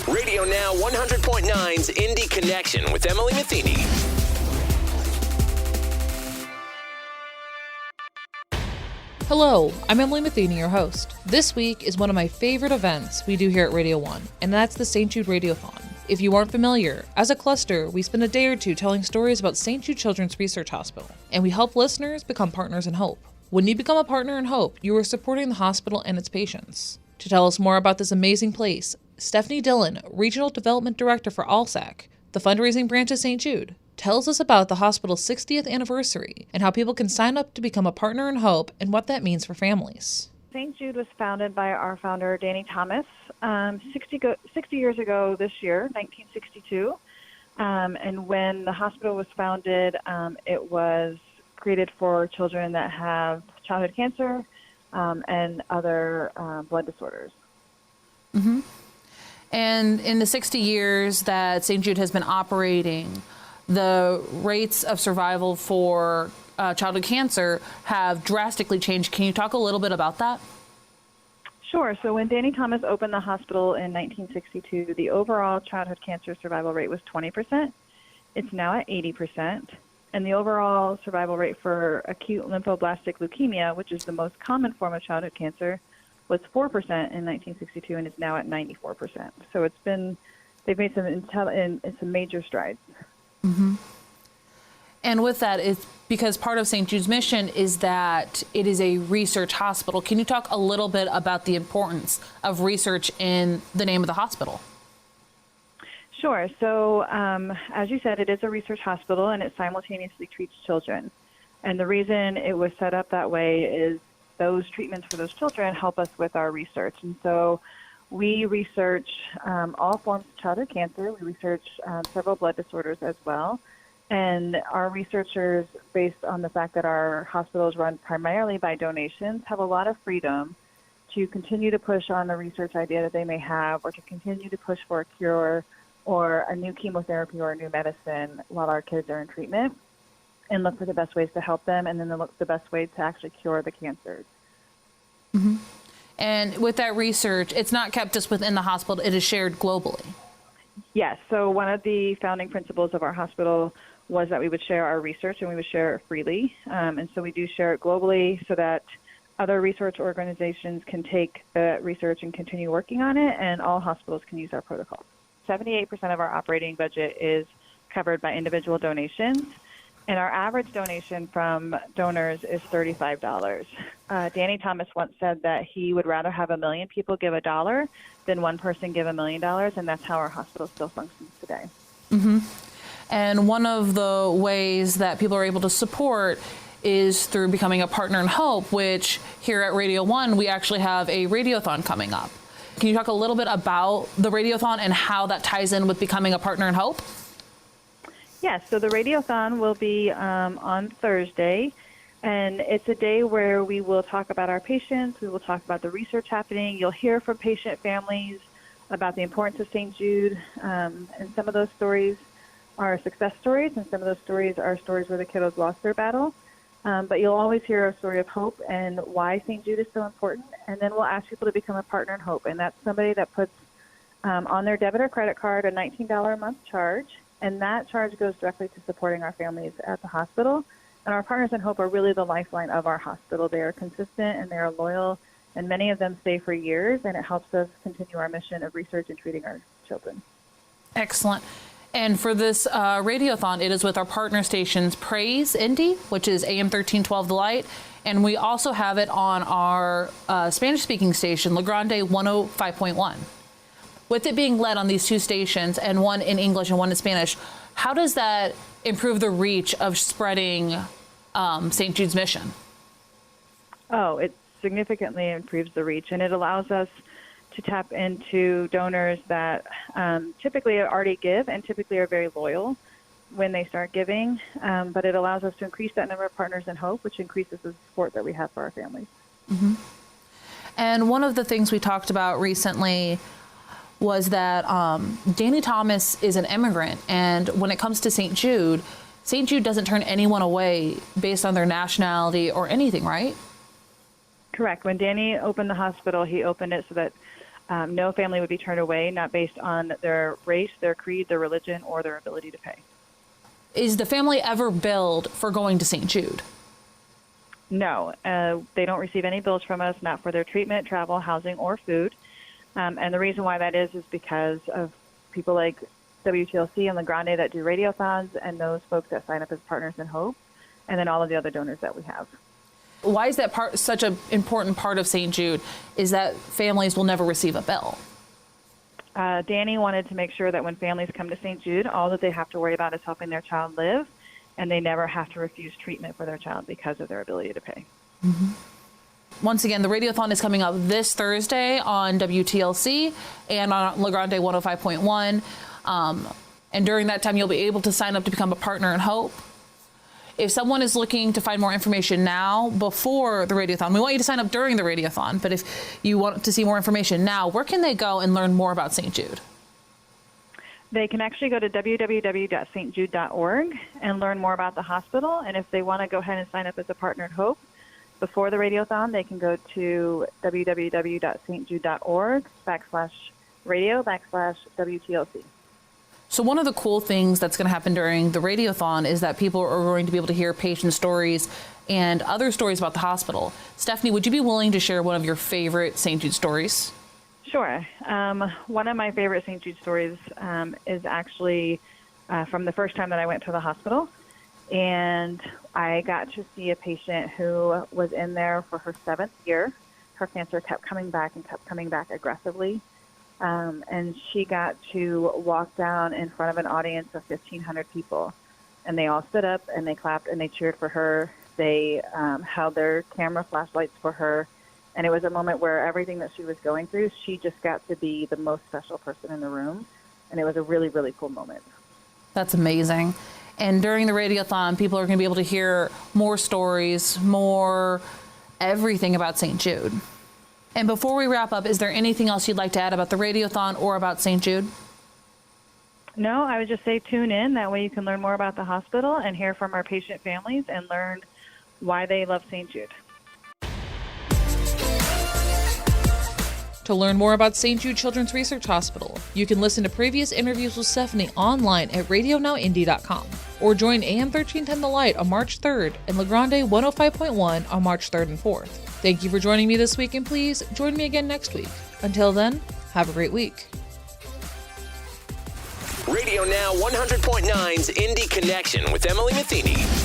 RadioNOW 100.9's Indy Connection with Emily Metheny. Hello, I'm Emily Metheny, your host. This week is one of my favorite events we do here at RadioONE, and that's the St. Jude Radiothon. If you aren't familiar, as a cluster, we spend a day or two telling stories about St. Jude Children's Research Hospital, and we help listeners become partners in hope. When you become a partner in hope, you are supporting the hospital and its patients. To tell us more about this amazing place, Stephanie Dillon, Regional Development Director for ALSAC, the fundraising branch of St. Jude, tells us about the hospital's 60th anniversary and how people can sign up to become a partner in hope and what that means for families. St. Jude was founded by our founder, Danny Thomas, 60 years ago this year, 1962. And when the hospital was founded, it was created for children that have childhood cancer and other blood disorders. Mm-hmm. And in the 60 years that St. Jude has been operating, the rates of survival for childhood cancer have drastically changed. Can you talk a little bit about that? Sure. So when Danny Thomas opened the hospital in 1962, the overall childhood cancer survival rate was 20%. It's now at 80%. And the overall survival rate for acute lymphoblastic leukemia, which is the most common form of childhood cancer, was 4% in 1962 and is now at 94%. So they've made some major strides. Mm-hmm. And with that, it's because part of St. Jude's mission is that it is a research hospital. Can you talk a little bit about the importance of research in the name of the hospital? Sure. So as you said, it is a research hospital and it simultaneously treats children. And the reason it was set up that way is those treatments for those children help us with our research. And so we research all forms of childhood cancer. We research several blood disorders as well. And our researchers, based on the fact that our hospital is run primarily by donations, have a lot of freedom to continue to push on the research idea that they may have or to continue to push for a cure or a new chemotherapy or a new medicine while our kids are in treatment and look for the best ways to help them and then look the best way to actually cure the cancers. Mm-hmm. And with that research, it's not kept just within the hospital, it is shared globally. Yes. So one of the founding principles of our hospital was that we would share our research and we would share it freely. And so we do share it globally so that other research organizations can take the research and continue working on it, and all hospitals can use our protocol. 78% of our operating budget is covered by individual donations, and our average donation from donors is $35. Danny Thomas once said that he would rather have 1 million people give $1 than one person give $1 million, and that's how our hospital still functions today. Mm-hmm. And one of the ways that people are able to support is through becoming a partner in hope, which here at RadioONE, we actually have a radiothon coming up. Can you talk a little bit about the radiothon and how that ties in with becoming a partner in hope? Yes, so the radiothon will be on Thursday, and it's a day where we will talk about our patients, we will talk about the research happening, you'll hear from patient families about the importance of St. Jude, and some of those stories are success stories, and some of those stories are stories where the kiddos lost their battle. But you'll always hear a story of hope and why St. Jude is so important. And then we'll ask people to become a partner in hope. And that's somebody that puts on their debit or credit card a $19 a month charge. And that charge goes directly to supporting our families at the hospital. And our partners in hope are really the lifeline of our hospital. They are consistent and they are loyal. And many of them stay for years. And it helps us continue our mission of research and treating our children. Excellent. And for this radiothon, it is with our partner stations, Praise Indy, which is AM 1312 The Light, and we also have it on our Spanish-speaking station, La Grande 105.1. With it being led on these two stations, and one in English and one in Spanish, how does that improve the reach of spreading St. Jude's mission? Oh, it significantly improves the reach, and it allows us to tap into donors that typically already give and typically are very loyal when they start giving. But it allows us to increase that number of partners in hope, which increases the support that we have for our families. Mm-hmm. And one of the things we talked about recently was that Danny Thomas is an immigrant. And when it comes to St. Jude doesn't turn anyone away based on their nationality or anything, right? Correct. When Danny opened the hospital, he opened it so that No family would be turned away, not based on their race, their creed, their religion, or their ability to pay. Is the family ever billed for going to St. Jude? No, they don't receive any bills from us, not for their treatment, travel, housing, or food. And the reason why that is because of people like WTLC and La Grande that do radiothons, and those folks that sign up as Partners in Hope, and then all of the other donors that we have. Why is that such an important part of St. Jude, is that families will never receive a bill? Danny wanted to make sure that when families come to St. Jude, all that they have to worry about is helping their child live, and they never have to refuse treatment for their child because of their ability to pay. Mm-hmm. Once again, the radiothon is coming up this Thursday on WTLC and on La Grande 105.1. And during that time, you'll be able to sign up to become a Partner in Hope. If someone is looking to find more information now before the radiothon, we want you to sign up during the radiothon, but if you want to see more information now, where can they go and learn more about St. Jude? They can actually go to www.stjude.org and learn more about the hospital. And if they want to go ahead and sign up as a Partner in Hope before the radiothon, they can go to www.stjude.org/radio/WTLC. So one of the cool things that's going to happen during the radiothon is that people are going to be able to hear patient stories and other stories about the hospital. Stephanie, would you be willing to share one of your favorite St. Jude stories? Sure. One of my favorite St. Jude stories is actually from the first time that I went to the hospital. And I got to see a patient who was in there for her 7th year. Her cancer kept coming back aggressively. And she got to walk down in front of an audience of 1,500 people. And they all stood up and they clapped and they cheered for her. They held their camera flashlights for her. And it was a moment where everything that she was going through, she just got to be the most special person in the room. And it was a really, really cool moment. That's amazing. And during the radiothon, people are going to be able to hear more stories, more everything about St. Jude. And before we wrap up, is there anything else you'd like to add about the radiothon or about St. Jude? No, I would just say tune in. That way you can learn more about the hospital and hear from our patient families and learn why they love St. Jude. To learn more about St. Jude Children's Research Hospital, you can listen to previous interviews with Stephanie online at radionowindy.com or join AM 1310 The Light on March 3rd and La Grande 105.1 on March 3rd and 4th. Thank you for joining me this week, and please join me again next week. Until then, have a great week. Radio Now 100.9's Indy Connection with Emily Metheny.